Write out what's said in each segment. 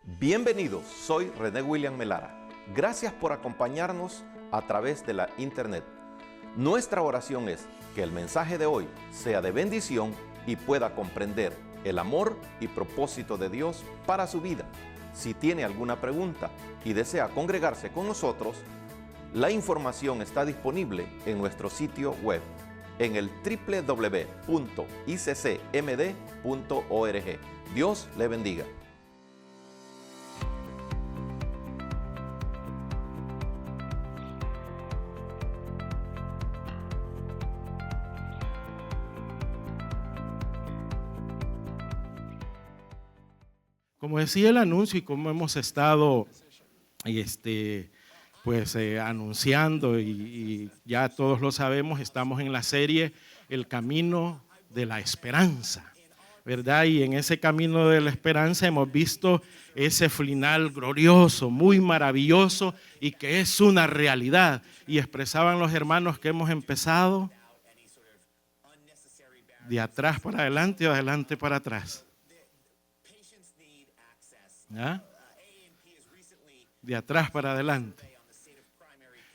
Bienvenidos, soy René William Melara. Gracias por acompañarnos a través de la internet. Nuestra oración es que el mensaje de hoy sea de bendición y pueda comprender el amor y propósito de Dios para su vida. Si tiene alguna pregunta y desea congregarse con nosotros, la información está disponible en nuestro sitio web en el www.iccmd.org. Dios le bendiga. Como decía el anuncio y como hemos estado anunciando y ya todos lo sabemos, estamos en la serie El Camino de la Esperanza, ¿verdad? Y en ese camino de la esperanza hemos visto ese final glorioso, muy maravilloso y que es una realidad. Y expresaban los hermanos que hemos empezado de atrás para adelante o de adelante para atrás. ¿Ah? De atrás para adelante.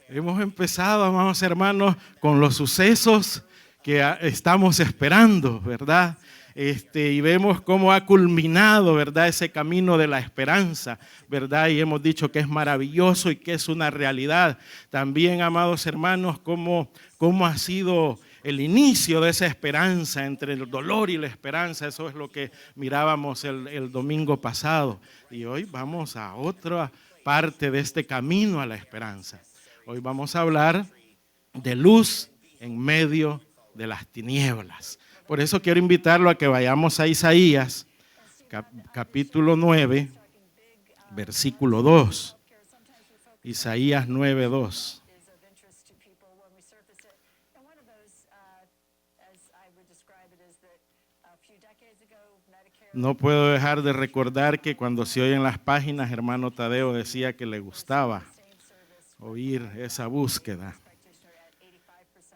Hemos empezado, amados hermanos, con los sucesos que estamos esperando, ¿verdad? Y vemos cómo ha culminado, ¿verdad?, ese camino de la esperanza, ¿verdad? Y hemos dicho que es maravilloso y que es una realidad. También, amados hermanos, cómo ha sido el inicio de esa esperanza, entre el dolor y la esperanza. Eso es lo que mirábamos el domingo pasado. Y hoy vamos a otra parte de este camino a la esperanza. Hoy vamos a hablar de luz en medio de las tinieblas. Por eso quiero invitarlo a que vayamos a Isaías, capítulo 9, versículo 2. Isaías 9, 2. No puedo dejar de recordar que cuando se oyen las páginas, hermano Tadeo decía que le gustaba oír esa búsqueda.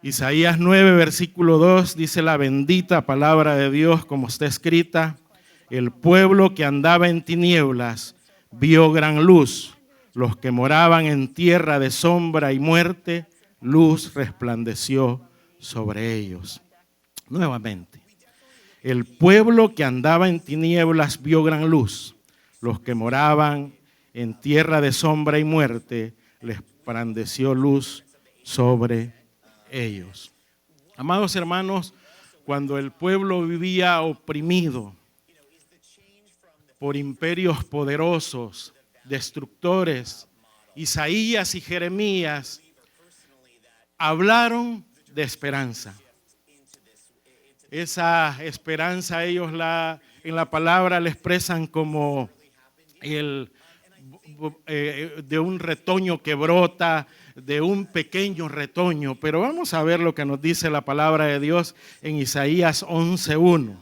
Isaías 9, versículo 2 dice: la bendita palabra de Dios como está escrita: el pueblo que andaba en tinieblas vio gran luz, los que moraban en tierra de sombra y muerte, luz resplandeció sobre ellos. Nuevamente. El pueblo que andaba en tinieblas vio gran luz. Los que moraban en tierra de sombra y muerte, les resplandeció luz sobre ellos. Amados hermanos, cuando el pueblo vivía oprimido por imperios poderosos, destructores, Isaías y Jeremías hablaron de esperanza. Esa esperanza ellos en la palabra la expresan como de un retoño que brota, de un pequeño retoño. Pero vamos a ver lo que nos dice la palabra de Dios en Isaías 11:1.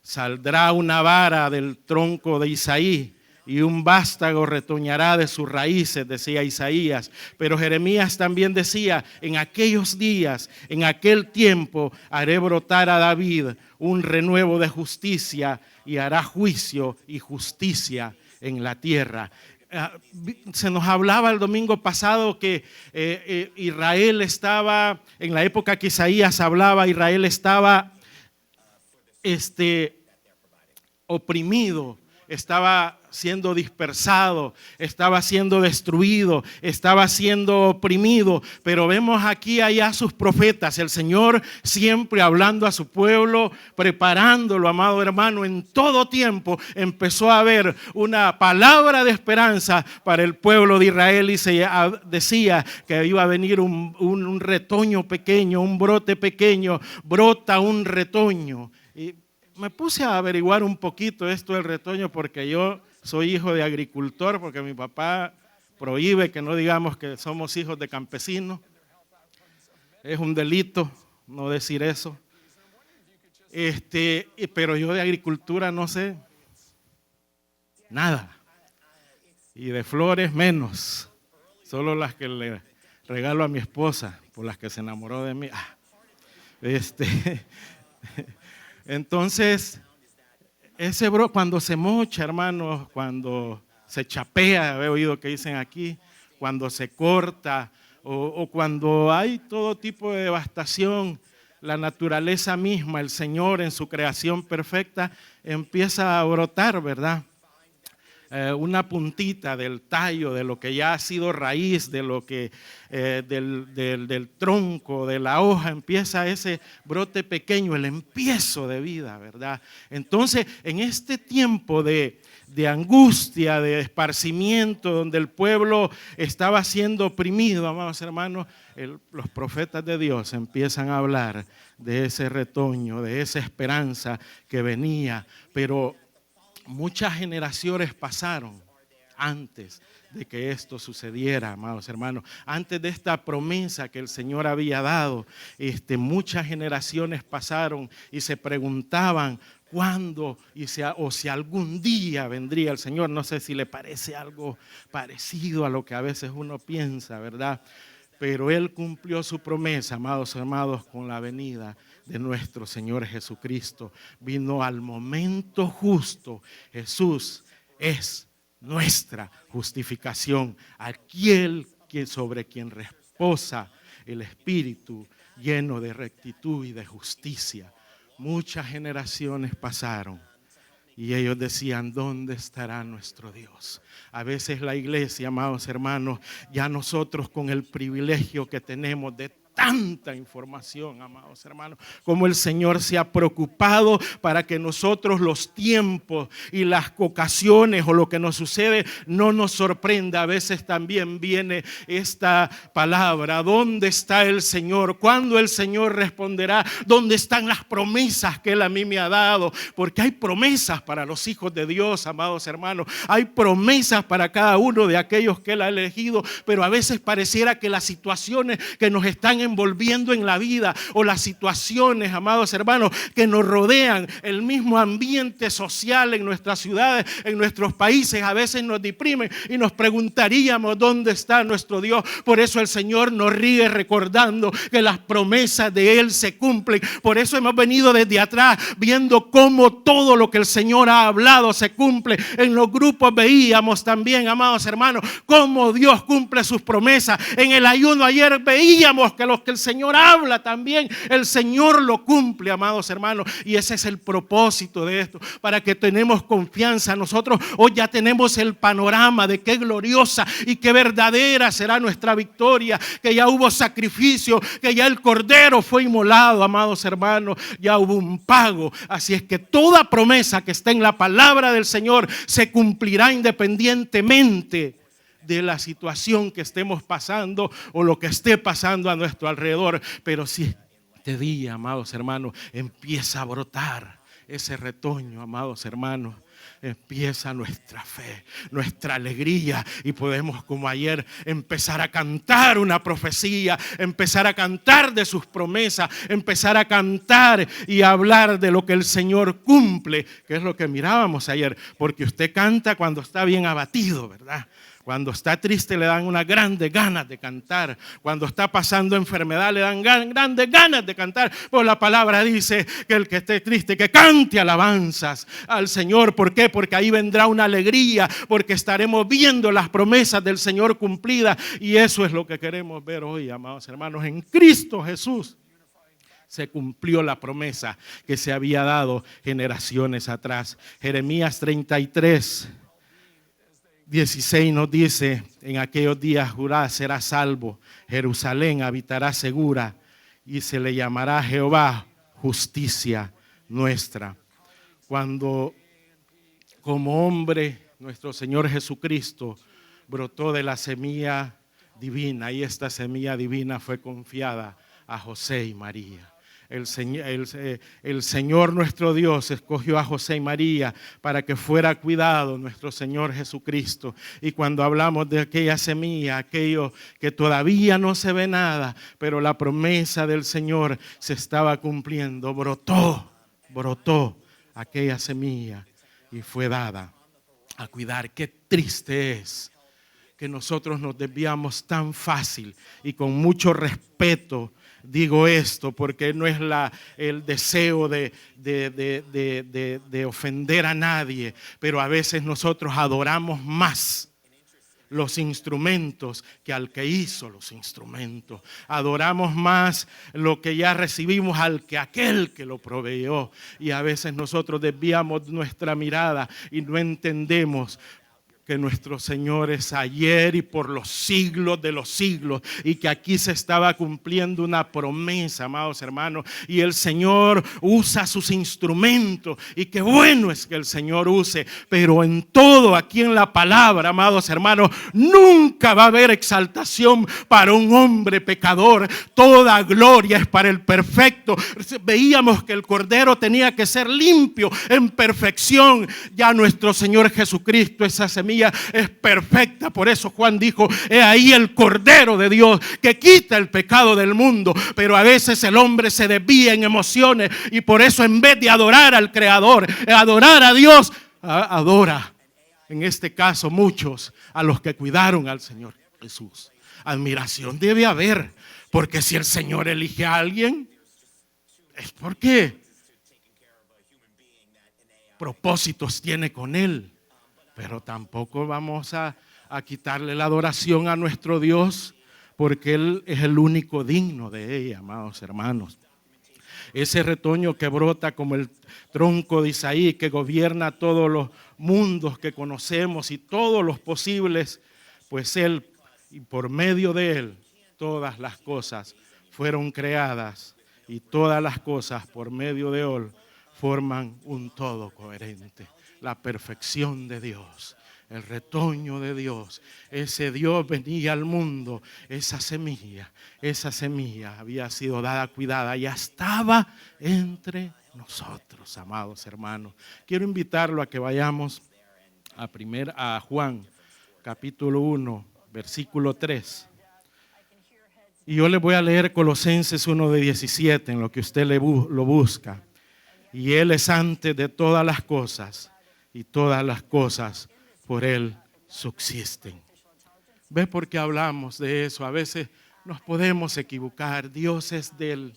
Saldrá una vara del tronco de Isaí y un vástago retoñará de sus raíces, decía Isaías. Pero Jeremías también decía: en aquellos días, en aquel tiempo, haré brotar a David un renuevo de justicia y hará juicio y justicia en la tierra. Se nos hablaba el domingo pasado que Israel estaba, en la época que Isaías hablaba, Israel estaba oprimido, estaba siendo dispersado, estaba siendo destruido, estaba siendo oprimido. Pero vemos aquí allá sus profetas, el Señor siempre hablando a su pueblo, preparándolo, amado hermano. En todo tiempo empezó a haber una palabra de esperanza para el pueblo de Israel, y se decía que iba a venir un retoño pequeño, un brote pequeño, brota un retoño. Y me puse a averiguar un poquito esto del retoño, porque yo soy hijo de agricultor, porque mi papá prohíbe que no digamos que somos hijos de campesinos. Es un delito no decir eso. Pero yo de agricultura no sé nada. Y de flores menos. Solo las que le regalo a mi esposa, por las que se enamoró de mí. Entonces, cuando se mocha, hermanos, cuando se chapea, he oído que dicen aquí, cuando se corta o cuando hay todo tipo de devastación, la naturaleza misma, el Señor en su creación perfecta empieza a brotar, ¿verdad? Una puntita del tallo, de lo que ya ha sido raíz, de lo que del tronco, de la hoja, empieza ese brote pequeño, el empiezo de vida, ¿verdad? Entonces, en este tiempo de angustia, de esparcimiento, donde el pueblo estaba siendo oprimido, amados hermanos, los profetas de Dios empiezan a hablar de ese retoño, de esa esperanza que venía, pero muchas generaciones pasaron antes de que esto sucediera, amados hermanos. Antes de esta promesa que el Señor había dado, muchas generaciones pasaron y se preguntaban cuándo o si algún día vendría el Señor. No sé si le parece algo parecido a lo que a veces uno piensa, ¿verdad? Pero Él cumplió su promesa, amados hermanos, con la venida de nuestro Señor Jesucristo. Vino al momento justo. Jesús es nuestra justificación, aquel sobre quien reposa el Espíritu lleno de rectitud y de justicia. Muchas generaciones pasaron y ellos decían, ¿dónde estará nuestro Dios? A veces la iglesia, amados hermanos, ya nosotros con el privilegio que tenemos de tanta información, amados hermanos, como el Señor se ha preocupado para que nosotros los tiempos y las ocasiones o lo que nos sucede no nos sorprenda. A veces también viene esta palabra, ¿dónde está el Señor? ¿Cuándo el Señor responderá? ¿Dónde están las promesas que Él a mí me ha dado? Porque hay promesas para los hijos de Dios, amados hermanos. Hay promesas para cada uno de aquellos que Él ha elegido, pero a veces pareciera que las situaciones que nos están envolviendo en la vida o las situaciones, amados hermanos, que nos rodean, el mismo ambiente social en nuestras ciudades, en nuestros países, a veces nos deprimen y nos preguntaríamos dónde está nuestro Dios. Por eso el Señor nos ríe recordando que las promesas de Él se cumplen. Por eso hemos venido desde atrás viendo cómo todo lo que el Señor ha hablado se cumple. En los grupos veíamos también, amados hermanos, cómo Dios cumple sus promesas. En el ayuno ayer veíamos que lo que el Señor habla también, el Señor lo cumple, amados hermanos. Y ese es el propósito de esto, para que tenemos confianza. Nosotros hoy ya tenemos el panorama de qué gloriosa y qué verdadera será nuestra victoria, que ya hubo sacrificio, que ya el Cordero fue inmolado, amados hermanos, ya hubo un pago. Así es que toda promesa que está en la palabra del Señor se cumplirá independientemente de la situación que estemos pasando o lo que esté pasando a nuestro alrededor. Pero si este día, amados hermanos, empieza a brotar ese retoño, amados hermanos, empieza nuestra fe, nuestra alegría, y podemos, como ayer, empezar a cantar una profecía, empezar a cantar de sus promesas, empezar a cantar y a hablar de lo que el Señor cumple, que es lo que mirábamos ayer. Porque usted canta cuando está bien abatido, ¿verdad? Cuando está triste le dan unas grandes ganas de cantar. Cuando está pasando enfermedad le dan grandes ganas de cantar. Pues la palabra dice que el que esté triste, que cante alabanzas al Señor. ¿Por qué? Porque ahí vendrá una alegría, porque estaremos viendo las promesas del Señor cumplidas. Y eso es lo que queremos ver hoy, amados hermanos. En Cristo Jesús se cumplió la promesa que se había dado generaciones atrás. Jeremías 33, 16 nos dice: en aquellos días Judá será salvo, Jerusalén habitará segura, y se le llamará Jehová justicia nuestra. Cuando como hombre nuestro Señor Jesucristo brotó de la semilla divina, y esta semilla divina fue confiada a José y María. El Señor nuestro Dios escogió a José y María para que fuera cuidado nuestro Señor Jesucristo. Y cuando hablamos de aquella semilla, aquello que todavía no se ve nada, pero la promesa del Señor se estaba cumpliendo, brotó aquella semilla y fue dada a cuidar. Qué triste es que nosotros nos desviamos tan fácil y con mucho respeto digo esto porque no es el deseo de ofender a nadie, pero a veces nosotros adoramos más los instrumentos que al que hizo los instrumentos. Adoramos más lo que ya recibimos al que aquel que lo proveyó. Y a veces nosotros desviamos nuestra mirada y no entendemos que nuestro Señor es ayer y por los siglos de los siglos, y que aquí se estaba cumpliendo una promesa, amados hermanos, y el Señor usa sus instrumentos, y qué bueno es que el Señor use, pero en todo aquí en la palabra, amados hermanos, nunca va a haber exaltación para un hombre pecador. Toda gloria es para el perfecto. Veíamos que el Cordero tenía que ser limpio en perfección. Ya nuestro Señor Jesucristo, esa semilla es perfecta. Por eso Juan dijo: he ahí el Cordero de Dios que quita el pecado del mundo. Pero a veces el hombre se desvía en emociones, y por eso en vez de adorar al Creador, adorar a Dios, adora, en este caso muchos, a los que cuidaron al Señor Jesús. Admiración debe haber, porque si el Señor elige a alguien, es porque propósitos tiene con él. Pero tampoco vamos a quitarle la adoración a nuestro Dios, porque Él es el único digno de ella, amados hermanos. Ese retoño que brota como el tronco de Isaí, que gobierna todos los mundos que conocemos y todos los posibles, pues Él, y por medio de Él, todas las cosas fueron creadas, y todas las cosas por medio de Él forman un todo coherente. La perfección de Dios, el retoño de Dios, ese Dios venía al mundo, esa semilla había sido dada, cuidada, ya estaba entre nosotros, amados hermanos. Quiero invitarlo a que vayamos a Juan, capítulo 1, versículo 3. Y yo le voy a leer Colosenses 1:17, en lo que usted lo busca. Y Él es antes de todas las cosas, y todas las cosas por Él subsisten. ¿Ve por qué hablamos de eso? A veces nos podemos equivocar. Dios es desde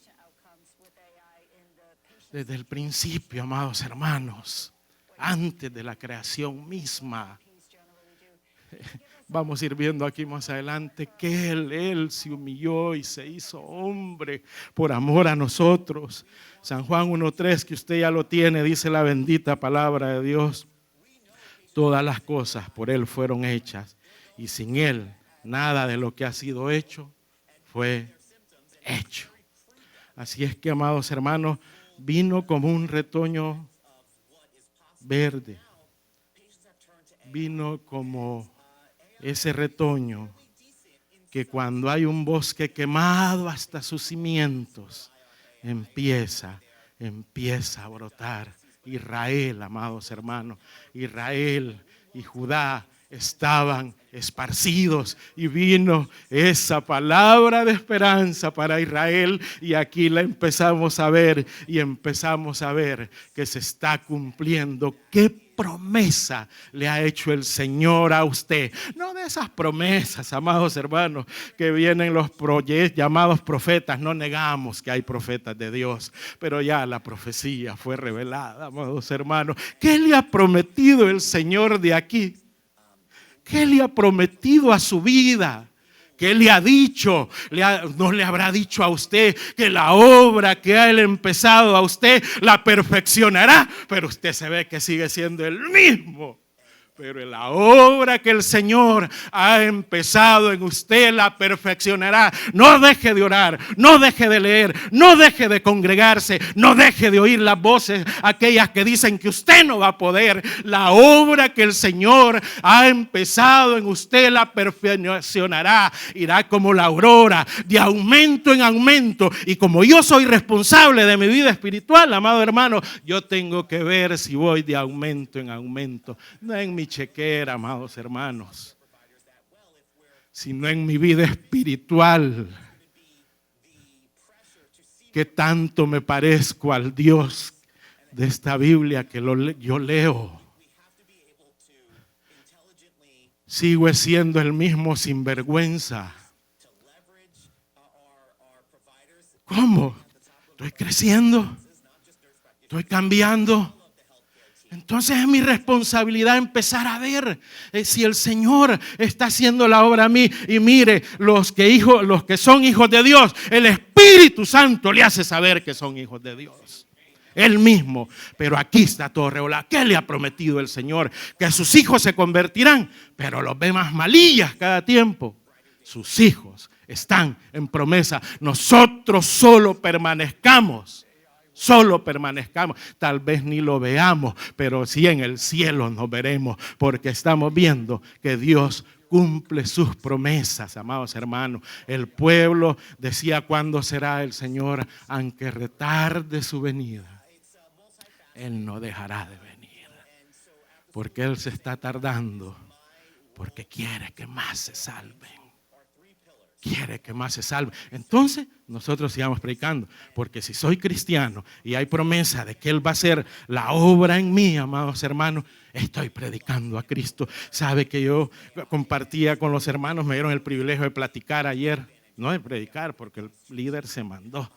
el principio, amados hermanos, antes de la creación misma. Vamos a ir viendo aquí más adelante que Él se humilló y se hizo hombre por amor a nosotros. San Juan 1:3, que usted ya lo tiene, dice la bendita palabra de Dios: todas las cosas por Él fueron hechas, y sin Él nada de lo que ha sido hecho fue hecho. Así es que, amados hermanos, vino como un retoño verde, vino como ese retoño que cuando hay un bosque quemado hasta sus cimientos, empieza a brotar. Israel, amados hermanos, Israel y Judá estaban esparcidos, y vino esa palabra de esperanza para Israel, y aquí la empezamos a ver, y empezamos a ver que se está cumpliendo. ¿Qué promesa le ha hecho el Señor a usted? No de esas promesas, amados hermanos, que vienen los llamados profetas. No negamos que hay profetas de Dios, pero ya la profecía fue revelada, amados hermanos. ¿Qué le ha prometido el Señor de aquí? ¿Qué le ha prometido a su vida? ¿Qué le ha dicho? ¿No le habrá dicho a usted que la obra que Él ha empezado a usted la perfeccionará? Pero usted se ve que sigue siendo el mismo. Pero la obra que el Señor ha empezado en usted la perfeccionará. No deje de orar, no deje de leer, no deje de congregarse, no deje de oír las voces aquellas que dicen que usted no va a poder. La obra que el Señor ha empezado en usted la perfeccionará. Irá como la aurora, de aumento en aumento. Y como yo soy responsable de mi vida espiritual, amado hermano, yo tengo que ver si voy de aumento en aumento. No en mi chequera, amados hermanos, sino en mi vida espiritual. ¿Qué tanto me parezco al Dios de esta Biblia que yo leo? Sigo siendo el mismo sinvergüenza. ¿Cómo? ¿Estoy creciendo? ¿Estoy cambiando? Entonces es mi responsabilidad empezar a ver si el Señor está haciendo la obra a mí. Y mire, los que son hijos de Dios, el Espíritu Santo le hace saber que son hijos de Dios. Él mismo. Pero aquí está todo revelado. ¿Qué le ha prometido el Señor? Que sus hijos se convertirán, pero los ve más malillas cada tiempo. Sus hijos están en promesa. Nosotros solo permanezcamos. Tal vez ni lo veamos, pero sí en el cielo nos veremos, porque estamos viendo que Dios cumple sus promesas, amados hermanos. El pueblo decía: ¿cuándo será el Señor? Aunque retarde su venida, Él no dejará de venir, porque Él se está tardando, porque quiere que más se salven. Quiere que más se salve. Entonces nosotros sigamos predicando, porque si soy cristiano y hay promesa de que Él va a hacer la obra en mí, amados hermanos, estoy predicando a Cristo. Sabe que yo compartía con los hermanos, me dieron el privilegio de platicar ayer, no de predicar porque el líder se mandó,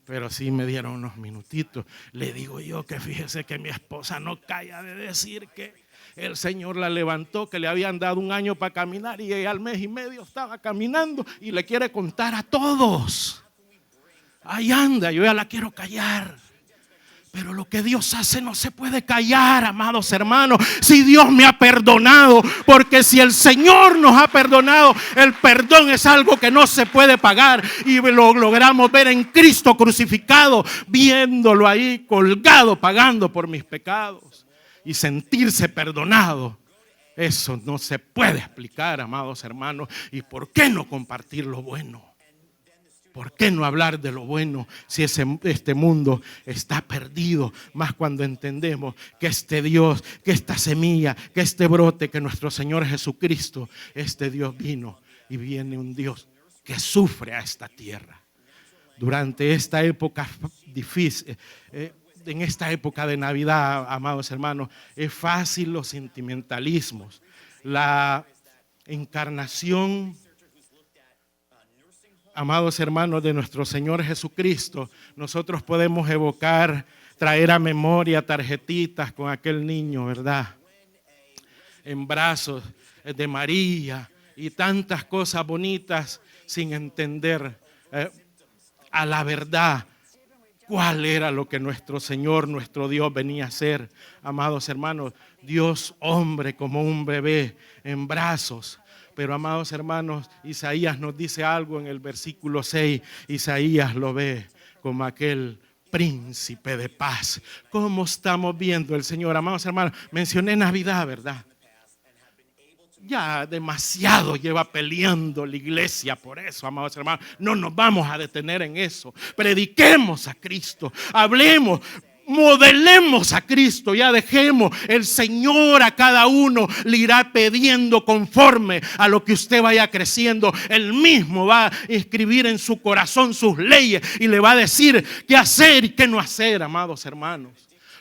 pero sí me dieron unos minutitos. Le digo yo que fíjese que mi esposa no calla de decir que el Señor la levantó, que le habían dado 1 año para caminar y ella al mes y medio estaba caminando y le quiere contar a todos. Ahí anda, yo ya la quiero callar. Pero lo que Dios hace no se puede callar, amados hermanos. Si Dios me ha perdonado, porque si el Señor nos ha perdonado, el perdón es algo que no se puede pagar. Y lo logramos ver en Cristo crucificado, viéndolo ahí colgado, pagando por mis pecados. Y sentirse perdonado, eso no se puede explicar, amados hermanos. ¿Y por qué no compartir lo bueno? ¿Por qué no hablar de lo bueno si este mundo está perdido? Más cuando entendemos que este Dios, que esta semilla, que este brote, que nuestro Señor Jesucristo, este Dios vino y viene un Dios que sufre a esta tierra. Durante esta época difícil, en esta época de Navidad, amados hermanos, es fácil los sentimentalismos. La encarnación, amados hermanos, de nuestro Señor Jesucristo, nosotros podemos evocar, traer a memoria tarjetitas con aquel niño, ¿verdad? En brazos de María y tantas cosas bonitas sin entender a la verdad cuál era lo que nuestro Señor, nuestro Dios venía a hacer. Amados hermanos, Dios hombre como un bebé en brazos. Pero amados hermanos, Isaías nos dice algo en el versículo 6. Isaías lo ve como aquel príncipe de paz. ¿Cómo estamos viendo el Señor? Amados hermanos, mencioné Navidad, ¿verdad? Ya demasiado lleva peleando la iglesia por eso, amados hermanos. No nos vamos a detener en eso. Prediquemos a Cristo, hablemos, modelemos a Cristo. Ya dejemos, el Señor a cada uno le irá pidiendo conforme a lo que usted vaya creciendo. Él mismo va a escribir en su corazón sus leyes y le va a decir qué hacer y qué no hacer, amados hermanos.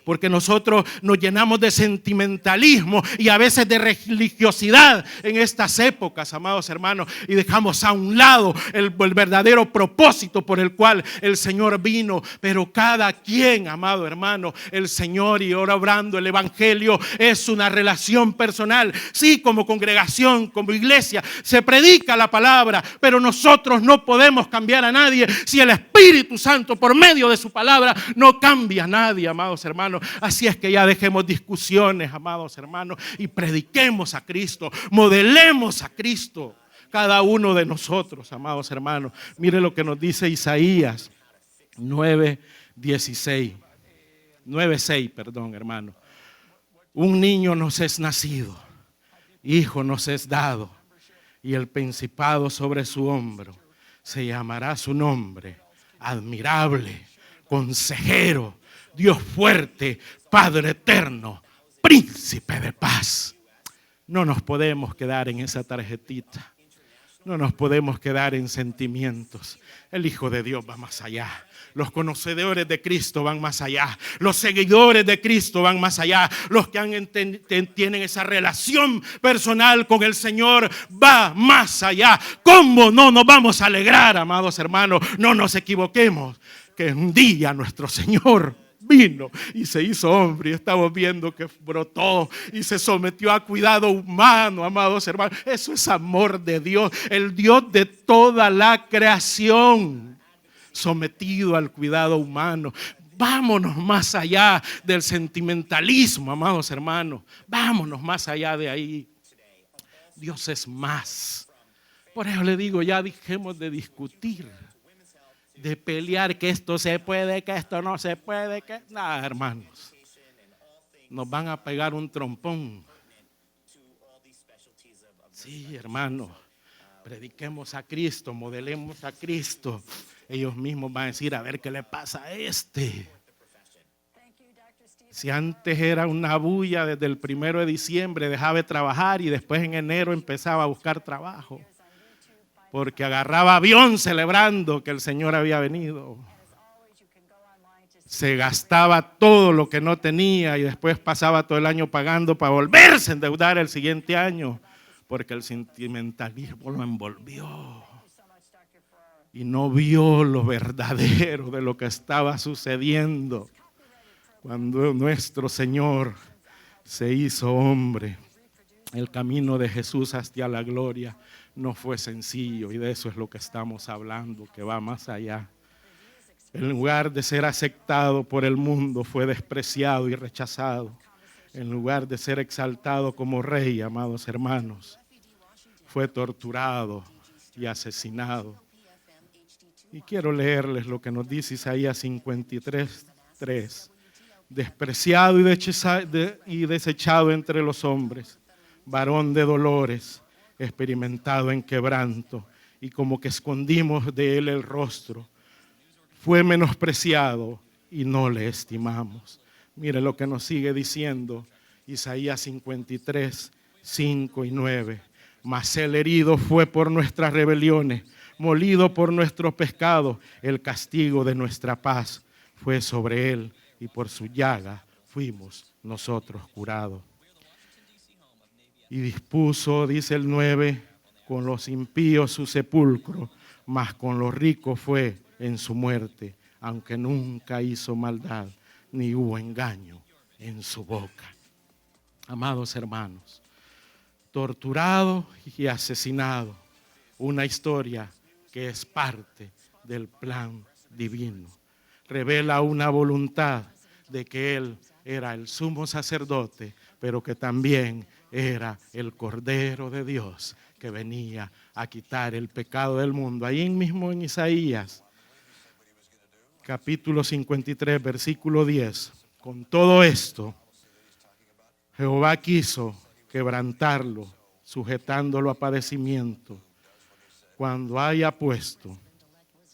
Porque nosotros nos llenamos de sentimentalismo y a veces de religiosidad en estas épocas, amados hermanos, y dejamos a un lado el verdadero propósito por el cual el Señor vino. Pero cada quien, amado hermano, el Señor, y ahora obrando el Evangelio, es una relación personal. Sí, como congregación, como iglesia, se predica la palabra, pero nosotros no podemos cambiar a nadie si el Espíritu Santo, por medio de su palabra, no cambia a nadie, amados hermanos. Así es que ya dejemos discusiones, amados hermanos, y prediquemos a Cristo, modelemos a Cristo, cada uno de nosotros, amados hermanos. Mire lo que nos dice Isaías 9:6, hermano. Un niño nos es nacido, hijo nos es dado, y el principado sobre su hombro. Se llamará su nombre, admirable, consejero, Dios fuerte, Padre eterno, príncipe de paz. No nos podemos quedar en esa tarjetita. No nos podemos quedar en sentimientos. El Hijo de Dios va más allá. Los conocedores de Cristo van más allá. Los seguidores de Cristo van más allá. Los que tienen esa relación personal con el Señor va más allá. ¿Cómo no nos vamos a alegrar, amados hermanos? No nos equivoquemos, que un día nuestro Señor vino y se hizo hombre, y estamos viendo que brotó y se sometió a cuidado humano, amados hermanos. Eso es amor de Dios, el Dios de toda la creación, sometido al cuidado humano. Vámonos más allá del sentimentalismo, amados hermanos. Vámonos más allá de ahí. Dios es más. Por eso le digo, ya dejemos de discutir, de pelear, que esto se puede, que esto no se puede, que nada, hermanos. Nos van a pegar un trompón. Sí, hermanos, prediquemos a Cristo, modelemos a Cristo. Ellos mismos van a decir, a ver qué le pasa a este. Si antes era una bulla desde el 1 de diciembre, dejaba de trabajar y después en enero empezaba a buscar trabajo, porque agarraba avión celebrando que el Señor había venido. Se gastaba todo lo que no tenía y después pasaba todo el año pagando para volverse a endeudar el siguiente año, porque el sentimentalismo lo envolvió y no vio lo verdadero de lo que estaba sucediendo cuando nuestro Señor se hizo hombre. El camino de Jesús hacia la gloria no fue sencillo, y de eso es lo que estamos hablando, que va más allá. En lugar de ser aceptado por el mundo, fue despreciado y rechazado. En lugar de ser exaltado como rey, amados hermanos, fue torturado y asesinado. Y quiero leerles lo que nos dice Isaías 53:3. Despreciado y desechado entre los hombres, varón de dolores, experimentado en quebranto, y como que escondimos de él el rostro. Fue menospreciado y no le estimamos. Mire lo que nos sigue diciendo Isaías 53, 5 y 9. Mas el herido fue por nuestras rebeliones, molido por nuestros pecados. El castigo de nuestra paz fue sobre él, y por su llaga fuimos nosotros curados. Y dispuso, dice el 9, con los impíos su sepulcro, mas con los ricos fue en su muerte, aunque nunca hizo maldad, ni hubo engaño en su boca. Amados hermanos, torturado y asesinado, una historia que es parte del plan divino. Revela una voluntad de que Él era el sumo sacerdote, pero que también era el Cordero de Dios que venía a quitar el pecado del mundo. Ahí mismo en Isaías, capítulo 53, versículo 10. Con todo esto, Jehová quiso quebrantarlo, sujetándolo a padecimiento, cuando haya puesto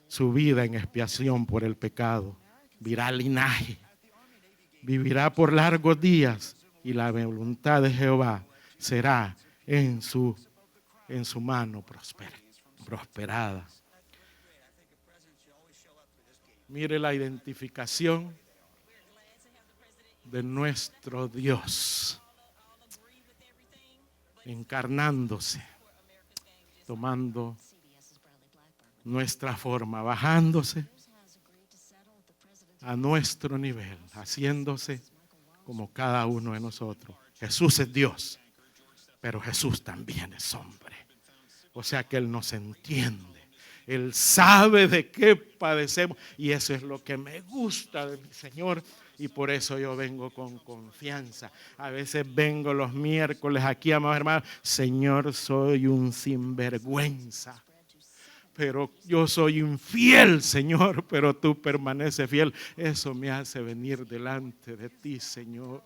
su vida en expiación por el pecado. Virá linaje, vivirá por largos días, y la voluntad de Jehová será en su mano prosperada. Mire la identificación de nuestro Dios, encarnándose, tomando nuestra forma, bajándose a nuestro nivel, haciéndose como cada uno de nosotros. Jesús es Dios, pero Jesús también es hombre. O sea que Él nos entiende. Él sabe de qué padecemos, y eso es lo que me gusta de mi Señor, y por eso yo vengo con confianza. A veces vengo los miércoles aquí, amados hermanos, Señor, soy un sinvergüenza, pero yo soy infiel, Señor, pero tú permaneces fiel. Eso me hace venir delante de ti, Señor.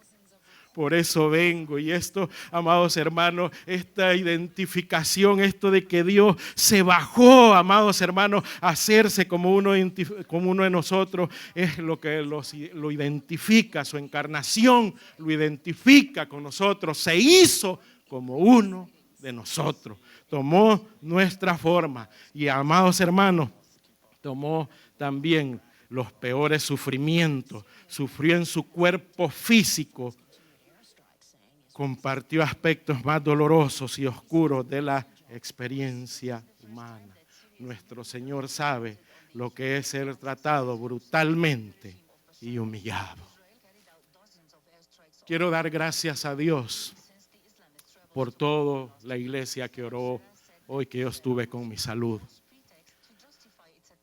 Por eso vengo. Y esto, amados hermanos, esta identificación, esto de que Dios se bajó, amados hermanos, a hacerse como uno de nosotros, es lo que lo identifica. Su encarnación lo identifica con nosotros. Se hizo como uno de nosotros, tomó nuestra forma y, amados hermanos, tomó también los peores sufrimientos, sufrió en su cuerpo físico, compartió aspectos más dolorosos y oscuros de la experiencia humana. Nuestro Señor sabe lo que es ser tratado brutalmente y humillado. Quiero dar gracias a Dios por toda la iglesia que oró hoy que yo estuve con mi salud.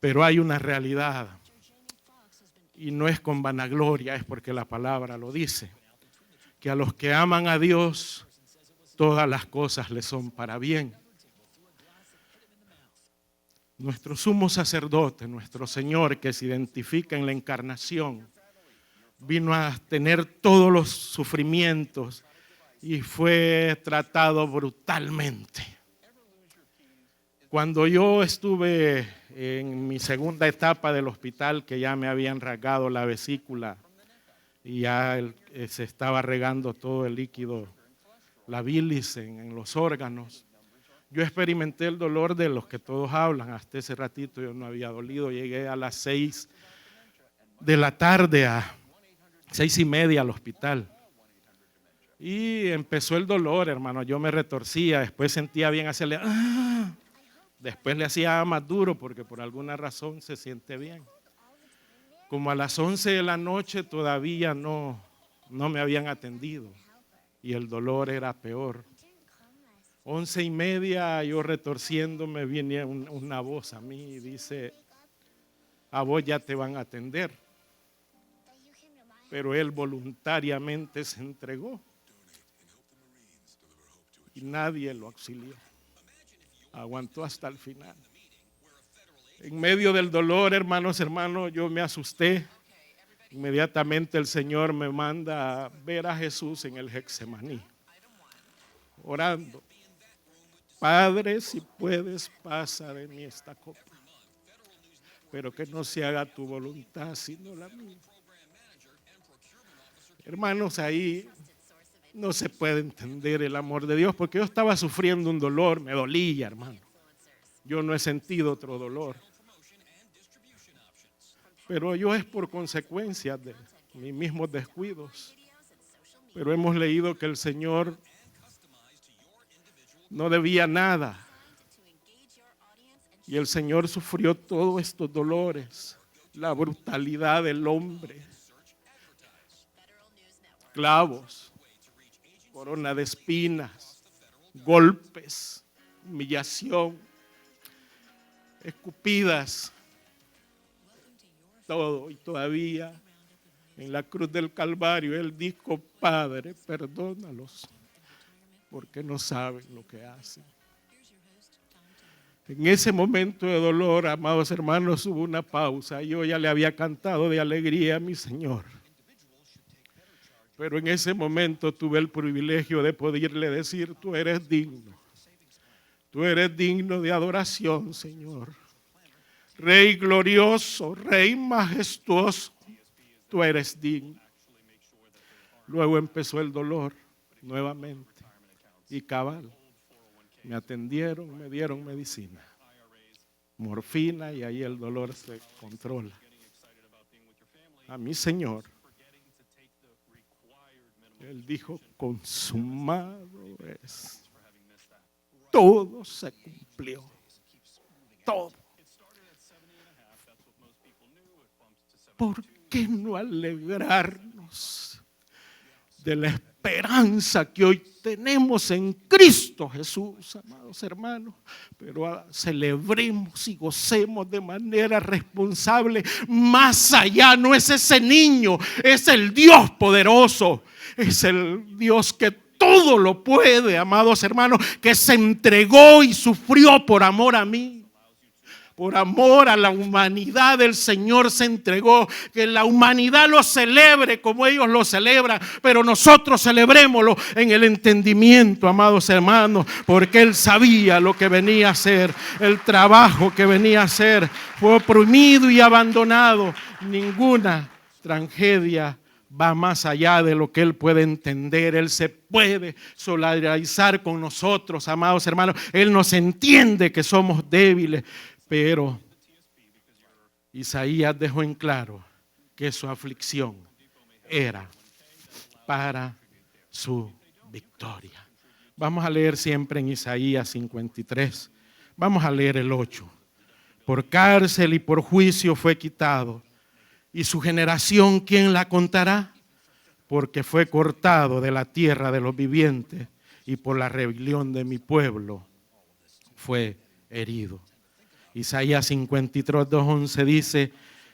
Pero hay una realidad, y no es con vanagloria, es porque la palabra lo dice, que a los que aman a Dios, todas las cosas les son para bien. Nuestro sumo sacerdote, nuestro Señor, que se identifica en la encarnación, vino a tener todos los sufrimientos y fue tratado brutalmente. Cuando yo estuve en mi segunda etapa del hospital, que ya me habían rasgado la vesícula y ya se estaba regando todo el líquido, la bilis en los órganos, yo experimenté el dolor de los que todos hablan. Hasta ese ratito yo no había dolido. Llegué a las 6 de la tarde, a 6:30 al hospital. Y empezó el dolor, hermano. Yo me retorcía, después sentía bien hacerle ¡ah! Después le hacía más duro porque por alguna razón se siente bien. Como a las 11 de la noche todavía no me habían atendido y el dolor era peor. 11:30, yo retorciéndome, viene una voz a mí y dice: a vos ya te van a atender. Pero él voluntariamente se entregó y nadie lo auxilió. Aguantó hasta el final. En medio del dolor, hermanos, yo me asusté. Inmediatamente el Señor me manda a ver a Jesús en el Getsemaní, orando: Padre, si puedes, pasa de mí esta copa, pero que no se haga tu voluntad, sino la mía. Hermanos, ahí no se puede entender el amor de Dios, porque yo estaba sufriendo un dolor, me dolía, hermano. Yo no he sentido otro dolor. Pero yo es por consecuencia de mis mismos descuidos. Pero hemos leído que el Señor no debía nada. Y el Señor sufrió todos estos dolores, la brutalidad del hombre, clavos, corona de espinas, golpes, humillación, escupidas, todo. Y todavía en la cruz del Calvario Él dijo: Padre, perdónalos, porque no saben lo que hacen. En ese momento de dolor, amados hermanos, hubo una pausa. Yo ya le había cantado de alegría a mi Señor. Pero en ese momento tuve el privilegio de poderle decir: tú eres digno. Tú eres digno de adoración, Señor. Rey glorioso, Rey majestuoso, tú eres digno. Luego empezó el dolor nuevamente. Y cabal, me atendieron, me dieron medicina, morfina, y ahí el dolor se controla. A mi Señor, Él dijo: consumado es. Todo se cumplió. Todo. ¿Por qué no alegrarnos de la esperanza que hoy tenemos en Cristo Jesús, amados hermanos? Pero celebremos y gocemos de manera responsable. Más allá no es ese niño, es el Dios poderoso, es el Dios que todo lo puede, amados hermanos, que se entregó y sufrió por amor a mí. Por amor a la humanidad, el Señor se entregó. Que la humanidad lo celebre como ellos lo celebran, pero nosotros celebrémoslo en el entendimiento, amados hermanos, porque Él sabía lo que venía a hacer, el trabajo que venía a hacer. Fue oprimido y abandonado. Ninguna tragedia va más allá de lo que Él puede entender. Él se puede solidarizar con nosotros, amados hermanos. Él nos entiende que somos débiles, pero Isaías dejó en claro que su aflicción era para su victoria. Vamos a leer siempre en Isaías 53. Vamos a leer el 8. Por cárcel y por juicio fue quitado, y su generación, ¿quién la contará? Porque fue cortado de la tierra de los vivientes, y por la rebelión de mi pueblo fue herido. Isaías 53, 2:11 dice: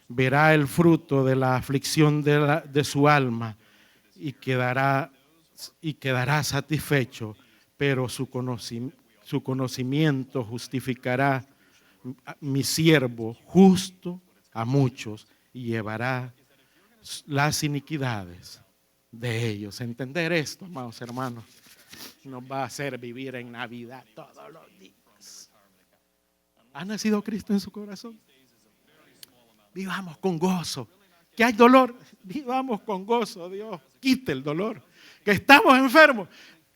verá el fruto de la aflicción de su alma y quedará satisfecho, pero su conocimiento justificará mi siervo justo a muchos y llevará las iniquidades de ellos. Entender esto, amados hermanos, nos va a hacer vivir en Navidad todos los días. ¿Ha nacido Cristo en su corazón? Vivamos con gozo. ¿Que hay dolor? Vivamos con gozo. Dios quite el dolor. Que estamos enfermos.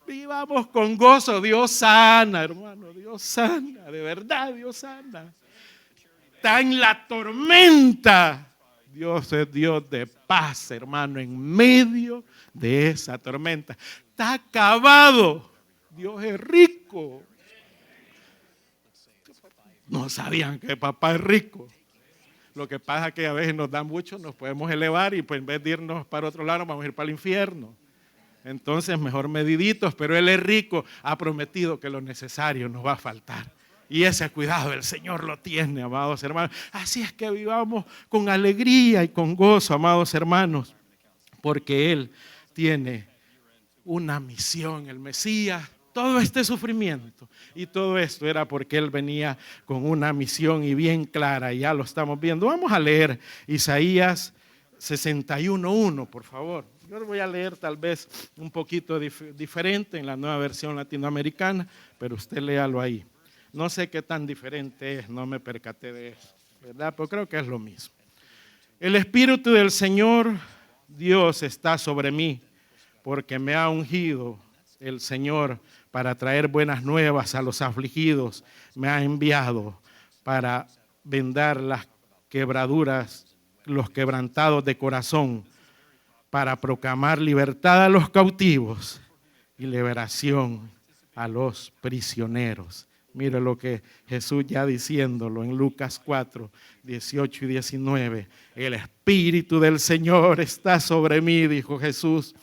Vivamos con gozo. Dios sana, hermano. Dios sana. De verdad, Dios sana. Está en la tormenta. Dios es Dios de paz, hermano, en medio de esa tormenta. Está acabado. Dios es rico. No sabían que papá es rico. Lo que pasa es que a veces nos da mucho, nos podemos elevar y pues en vez de irnos para otro lado vamos a ir para el infierno. Entonces mejor mediditos, pero Él es rico, ha prometido que lo necesario nos va a faltar. Y ese cuidado el Señor lo tiene, amados hermanos. Así es que vivamos con alegría y con gozo, amados hermanos, porque Él tiene una misión, el Mesías. Todo este sufrimiento y todo esto era porque Él venía con una misión y bien clara, y ya lo estamos viendo. Vamos a leer Isaías 61:1, por favor. Yo lo voy a leer tal vez un poquito diferente en la nueva versión latinoamericana, pero usted léalo ahí. No sé qué tan diferente es, no me percaté de eso, ¿verdad? Pero creo que es lo mismo. El Espíritu del Señor Dios está sobre mí, porque me ha ungido el Señor para traer buenas nuevas a los afligidos. Me ha enviado para vendar las quebraduras, los quebrantados de corazón, para proclamar libertad a los cautivos y liberación a los prisioneros. Mire lo que Jesús ya diciéndolo en Lucas 4, 18 y 19. El Espíritu del Señor está sobre mí, dijo Jesús,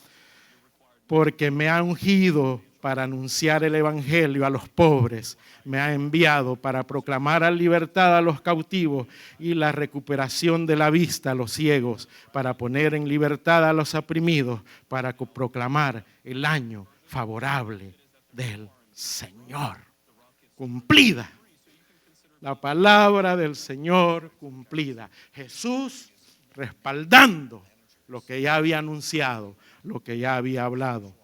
porque me ha ungido para anunciar el evangelio a los pobres. Me ha enviado para proclamar la libertad a los cautivos y la recuperación de la vista a los ciegos, para poner en libertad a los oprimidos, para proclamar el año favorable del Señor. Cumplida. La palabra del Señor cumplida. Jesús respaldando lo que ya había anunciado, lo que ya había hablado.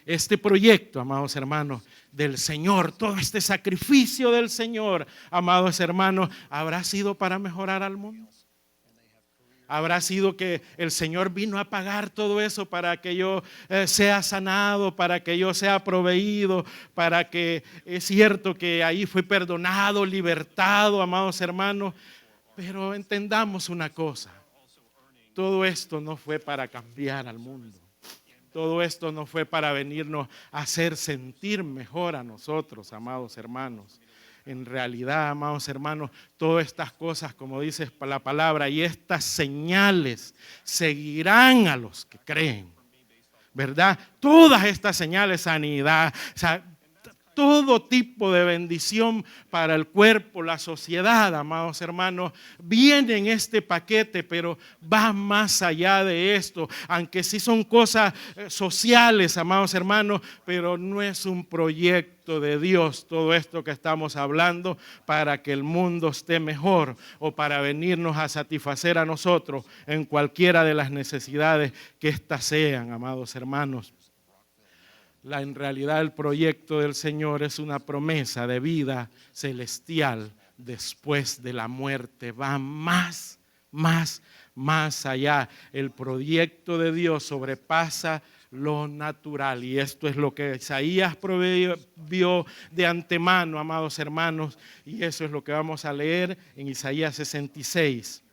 Este proyecto, amados hermanos, del Señor, todo este sacrificio del Señor, amados hermanos, ¿habrá sido para mejorar al mundo? ¿Habrá sido que el Señor vino a pagar todo eso para que yo sea sanado, para que yo sea proveído, para que es cierto que ahí fui perdonado, libertado, amados hermanos? Pero entendamos una cosa, todo esto no fue para cambiar al mundo. Todo esto no fue para venirnos a hacer sentir mejor a nosotros, amados hermanos. En realidad, amados hermanos, todas estas cosas, como dice la palabra, y estas señales seguirán a los que creen, ¿verdad? Todas estas señales, sanidad, todo tipo de bendición para el cuerpo, la sociedad, amados hermanos, viene en este paquete, pero va más allá de esto, aunque sí son cosas sociales, amados hermanos, pero no es un proyecto de Dios todo esto que estamos hablando para que el mundo esté mejor o para venirnos a satisfacer a nosotros en cualquiera de las necesidades que éstas sean, amados hermanos. En realidad el proyecto del Señor es una promesa de vida celestial después de la muerte. Va más más allá. El proyecto de Dios sobrepasa lo natural, y esto es lo que Isaías vio de antemano, amados hermanos, y eso es lo que vamos a leer en Isaías 66,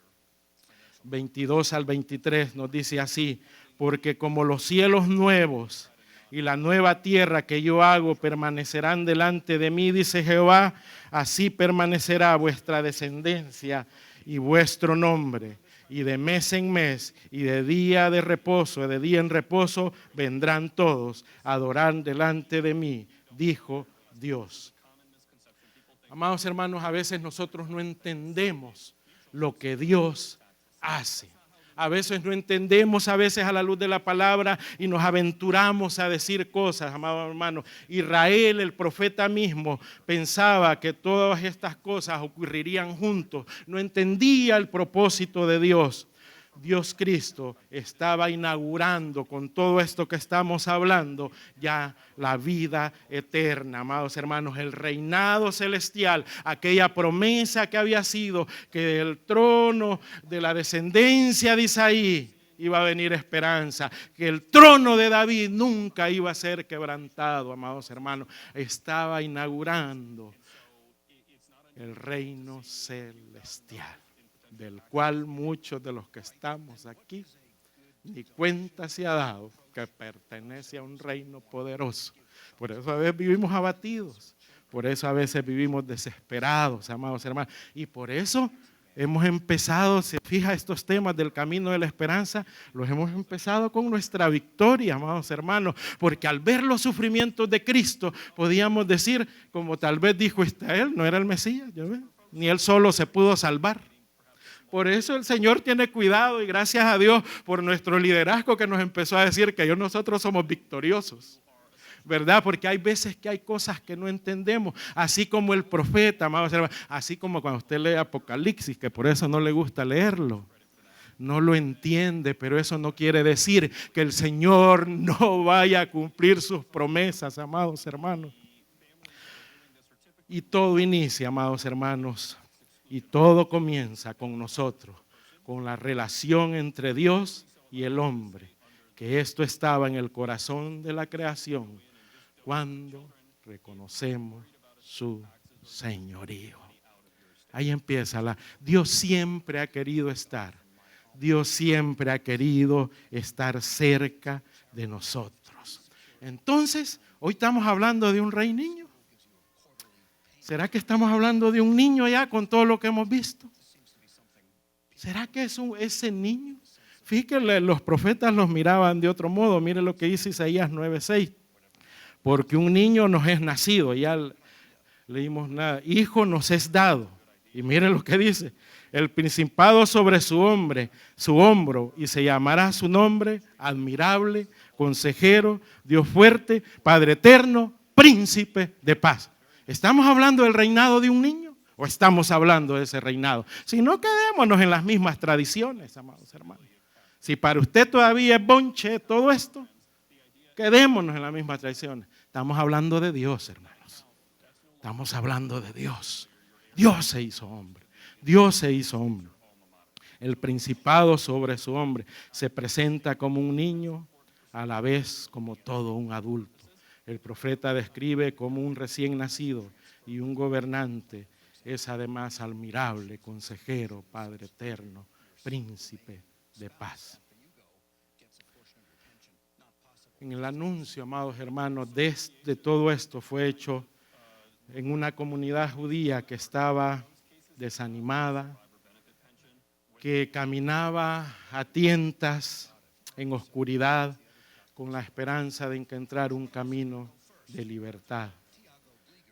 22 al 23, nos dice así: porque como los cielos nuevos y la nueva tierra que yo hago permanecerán delante de mí, dice Jehová, así permanecerá vuestra descendencia y vuestro nombre. Y de mes en mes y de día en reposo vendrán todos a adorar delante de mí, dijo Dios. Amados hermanos, a veces nosotros no entendemos lo que Dios hace. A veces no entendemos, a veces a la luz de la palabra, y nos aventuramos a decir cosas, amados hermanos. Israel, el profeta mismo, pensaba que todas estas cosas ocurrirían juntos. No entendía el propósito de Dios. Dios Cristo estaba inaugurando con todo esto que estamos hablando ya la vida eterna, amados hermanos, el reinado celestial, aquella promesa que había sido que del trono de la descendencia de Isaí iba a venir esperanza, que el trono de David nunca iba a ser quebrantado, amados hermanos. Estaba inaugurando el reino celestial, del cual muchos de los que estamos aquí ni cuenta se ha dado que pertenece a un reino poderoso. Por eso a veces vivimos abatidos, por eso a veces vivimos desesperados, amados hermanos, y por eso hemos empezado, se fija, estos temas del camino de la esperanza, los hemos empezado con nuestra victoria, amados hermanos, porque al ver los sufrimientos de Cristo podíamos decir, como tal vez dijo Israel, no era el Mesías, ni él solo se pudo salvar. Por eso el Señor tiene cuidado, y gracias a Dios por nuestro liderazgo que nos empezó a decir que nosotros somos victoriosos, ¿verdad? Porque hay veces que hay cosas que no entendemos, así como el profeta, amados hermanos, así como cuando usted lee Apocalipsis, que por eso no le gusta leerlo, no lo entiende, pero eso no quiere decir que el Señor no vaya a cumplir sus promesas, amados hermanos. Y todo inicia, amados hermanos, y todo comienza con nosotros, con la relación entre Dios y el hombre, que esto estaba en el corazón de la creación cuando reconocemos su señorío. Ahí empieza Dios siempre ha querido estar. Dios siempre ha querido estar cerca de nosotros. Entonces, hoy estamos hablando de un rey niño. ¿Será que estamos hablando de un niño ya con todo lo que hemos visto? ¿Será que es ese niño? Fíjense, los profetas los miraban de otro modo. Mire lo que dice Isaías 9:6. Porque un niño nos es nacido, ya leímos nada, hijo nos es dado. Y mire lo que dice, el principado sobre su hombro, y se llamará su nombre admirable, consejero, Dios fuerte, Padre eterno, príncipe de paz. ¿Estamos hablando del reinado de un niño o estamos hablando de ese reinado? Si no, quedémonos en las mismas tradiciones, amados hermanos. Si para usted todavía es bonche todo esto, quedémonos en las mismas tradiciones. Estamos hablando de Dios, hermanos. Estamos hablando de Dios. Dios se hizo hombre. Dios se hizo hombre. El principado sobre su hombre se presenta como un niño, a la vez como todo un adulto. El profeta describe como un recién nacido y un gobernante. Es además admirable, consejero, Padre eterno, príncipe de paz. En el anuncio, amados hermanos, de todo esto fue hecho en una comunidad judía que estaba desanimada, que caminaba a tientas en oscuridad, con la esperanza de encontrar un camino de libertad,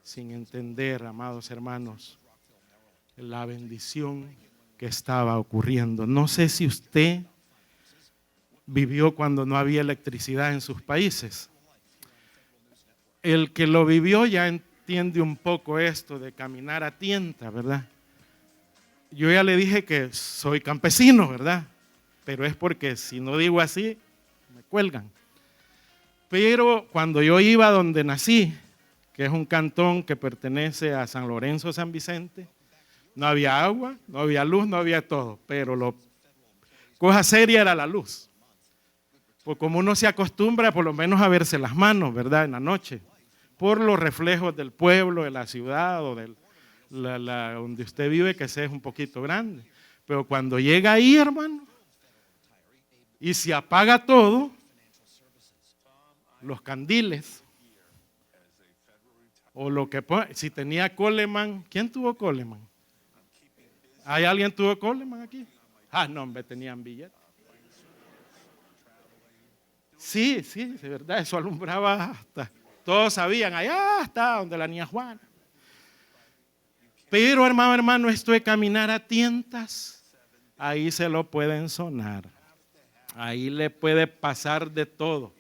sin entender, amados hermanos, la bendición que estaba ocurriendo. No sé si usted vivió cuando no había electricidad en sus países. El que lo vivió ya entiende un poco esto de caminar a tientas, ¿verdad? Yo ya le dije que soy campesino, ¿verdad? Pero es porque si no digo así, me cuelgan. Pero cuando yo iba donde nací, que es un cantón que pertenece a San Lorenzo, San Vicente, No había agua, no había luz, no había todo, pero la cosa seria era la luz. Pues como uno se acostumbra por lo menos a verse las manos, ¿verdad? En la noche, por los reflejos del pueblo, de la ciudad o donde usted vive, que ese es un poquito grande. Pero cuando llega ahí, hermano, y se apaga todo, los candiles, o lo que si tenía Coleman, ¿quién tuvo Coleman? ¿Hay alguien tuvo Coleman aquí? Ah, no, hombre, tenían billetes. Sí, de verdad, eso alumbraba hasta, todos sabían, allá está donde la niña Juana. Pero hermano, esto de caminar a tientas, ahí se lo pueden sonar. Ahí le puede pasar de todo.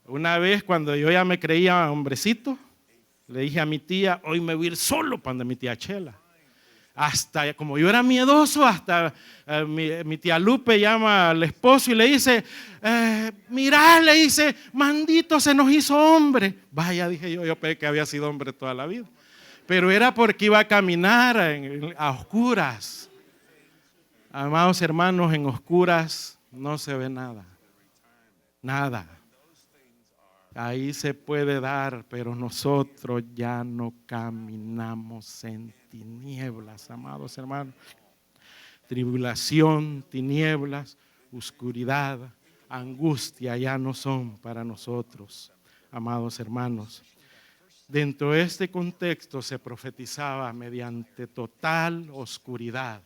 Una vez cuando yo ya me creía hombrecito, le dije a mi tía, hoy me voy a ir solo para donde mi tía Chela. Hasta, como yo era miedoso, hasta mi tía Lupe llama al esposo y le dice, mirá, le dice, mandito se nos hizo hombre. Vaya, dije yo pensé que había sido hombre toda la vida. Pero era porque iba a caminar a oscuras. Amados hermanos, en oscuras no se ve nada. Nada. Ahí se puede dar, pero nosotros ya no caminamos en tinieblas, amados hermanos. Tribulación, tinieblas, oscuridad, angustia ya no son para nosotros, amados hermanos. Dentro de este contexto se profetizaba mediante total oscuridad.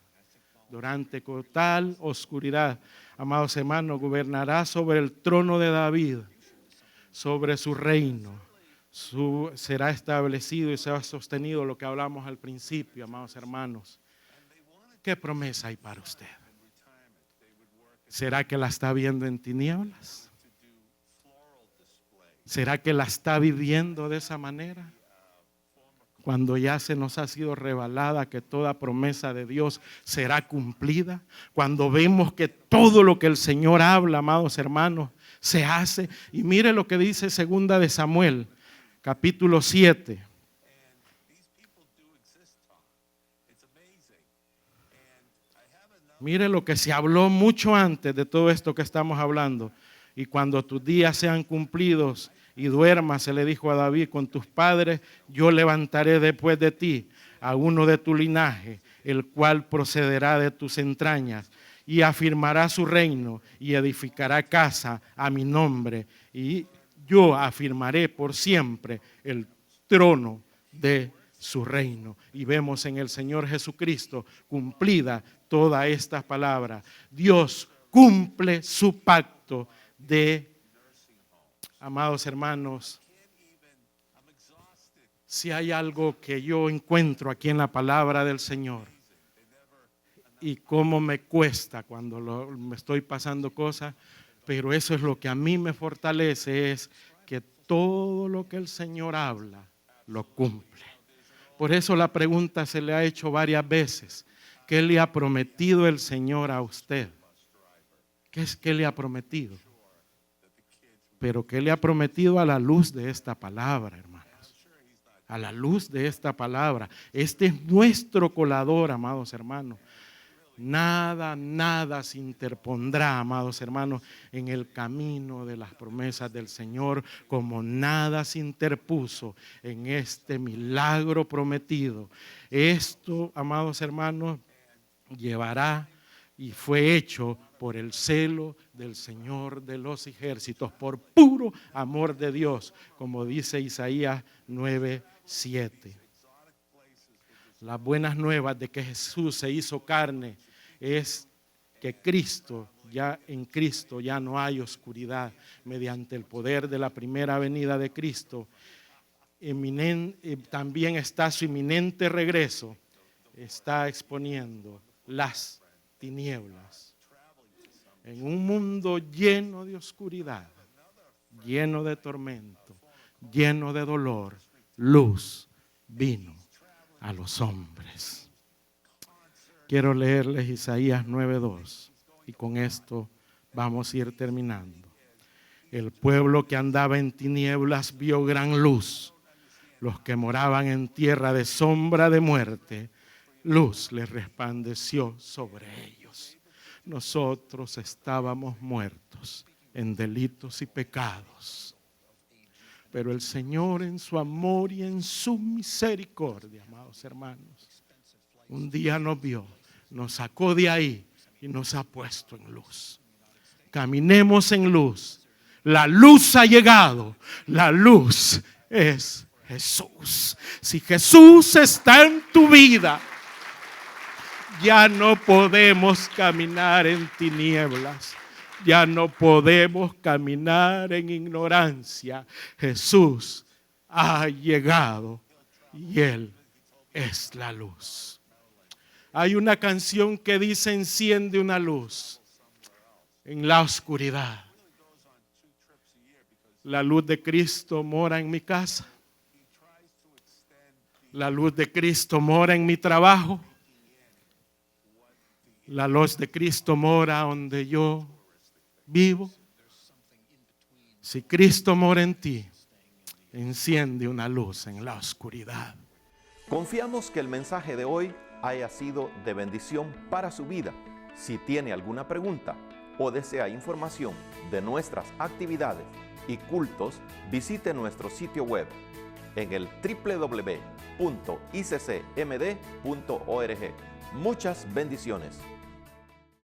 Durante total oscuridad, amados hermanos, gobernará sobre el trono de David, sobre su reino, será establecido y será sostenido lo que hablamos al principio, amados hermanos. ¿Qué promesa hay para usted? ¿Será que la está viendo en tinieblas? ¿Será que la está viviendo de esa manera? Cuando ya se nos ha sido revelada que toda promesa de Dios será cumplida. Cuando vemos que todo lo que el Señor habla, amados hermanos, se hace. Y mire lo que dice 2 de Samuel, capítulo 7. Mire lo que se habló mucho antes de todo esto que estamos hablando. Y cuando tus días sean cumplidos y duermas, se le dijo a David, con tus padres yo levantaré después de ti a uno de tu linaje, el cual procederá de tus entrañas y afirmará su reino y edificará casa a mi nombre, y yo afirmaré por siempre el trono de su reino. Y vemos en el Señor Jesucristo cumplida toda esta palabra. Dios cumple su pacto de, amados hermanos, si hay algo que yo encuentro aquí en la palabra del Señor y cómo me cuesta cuando me estoy pasando cosas, pero eso es lo que a mí me fortalece, es que todo lo que el Señor habla, lo cumple. Por eso la pregunta se le ha hecho varias veces: ¿qué le ha prometido el Señor a usted? ¿Qué es que le ha prometido? Pero ¿qué le ha prometido a la luz de esta palabra, hermanos? A la luz de esta palabra. Este es nuestro colador, amados hermanos. Nada se interpondrá, amados hermanos, en el camino de las promesas del Señor, como nada se interpuso en este milagro prometido. Esto, amados hermanos, llevará y fue hecho por el celo del Señor de los ejércitos, por puro amor de Dios, como dice Isaías 9:7. Las buenas nuevas de que Jesús se hizo carne es que en Cristo ya no hay oscuridad. Mediante el poder de la primera venida de Cristo, también está su inminente regreso, está exponiendo las tinieblas. En un mundo lleno de oscuridad, lleno de tormento, lleno de dolor, luz vino a los hombres. Quiero leerles Isaías 9:2 y con esto vamos a ir terminando. El pueblo que andaba en tinieblas vio gran luz. Los que moraban en tierra de sombra de muerte, luz les resplandeció sobre ellos. Nosotros estábamos muertos en delitos y pecados, pero el Señor en su amor y en su misericordia, amados hermanos, un día nos vio, nos sacó de ahí y nos ha puesto en luz. Caminemos en luz. La luz ha llegado. La luz es Jesús. Si Jesús está en tu vida, ya no podemos caminar en tinieblas. Ya no podemos caminar en ignorancia. Jesús ha llegado y Él es la luz. Hay una canción que dice: enciende una luz en la oscuridad. La luz de Cristo mora en mi casa. La luz de Cristo mora en mi trabajo. La luz de Cristo mora donde yo vivo. Si Cristo mora en ti, enciende una luz en la oscuridad. Confiamos que el mensaje de hoy haya sido de bendición para su vida. Si tiene alguna pregunta o desea información de nuestras actividades y cultos, visite nuestro sitio web en el www.iccmd.org. Muchas bendiciones.